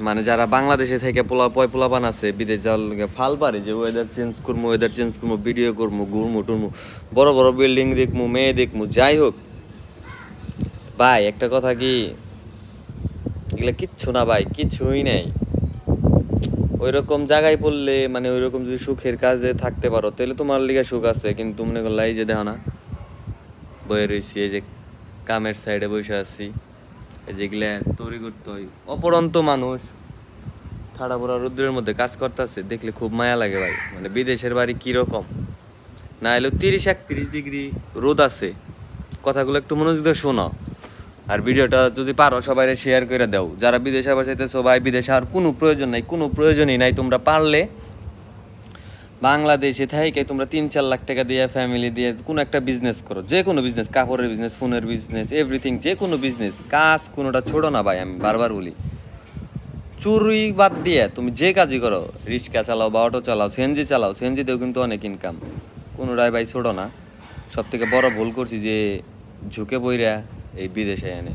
মানে যারা বাংলাদেশে থেকে পোলাপান আছে বিদেশ যাওয়ার লাগে ফাল পারে যে ওয়েদার চেঞ্জ করবো ভিডিও করবো ঘুরমু টুরমু বড় বড় বিল্ডিং দেখমু মেয়ে দেখমু যাই হোক ভাই একটা কথা কি এগুলা কিচ্ছু না ভাই কিছুই নেই ওই রকম জায়গায় পড়লে মানে ওই রকম যদি সুখের কাজে থাকতে পারো তাহলে তোমার লিগে সুখ আছে কিন্তু মনে করলে এই যে দেখো না বয়ে রয়েছি এই যে কামের সাইডে বসে আছি এই যেগুলা তৈরি করতে হয় অপরন্ত মানুষ ঠাড়া পোড়া রোদ্রের মধ্যে কাজ করতেছে দেখলে খুব মায়া লাগে ভাই মানে বিদেশের বাড়ি কিরকম না এলেও 30-31 ডিগ্রি রোদ আছে কথাগুলো একটু মনোযোগ দিয়ে শোনো আর ভিডিওটা যদি পারো সবাই শেয়ার করে দাও যারা বিদেশে আবার চাইতেছো ভাই বিদেশে আর কোনো প্রয়োজন নাই কোনো প্রয়োজনই নাই তোমরা পারলে বাংলাদেশে থেকে তোমরা 3-4 লাখ টাকা দিয়ে ফ্যামিলি দিয়ে কোনো একটা বিজনেস করো যে কোনো বিজনেস কাপড়ের বিজনেস ফোনের বিজনেস এভরিথিং যে কোনো বিজনেস কাজ কোনোটা ছোড়ো না ভাই আমি বারবার বলি চুরি বাদ দিয়ে তুমি যে কাজই করো রিক্সা চালাও বা অটো চালাও সিএনজিতেও কিন্তু অনেক ইনকাম কোনোটাই ভাই ছোড়ো না সব থেকে বড় ভুল করছি যে ঝুঁকে বইরা এই বিদেশে এনে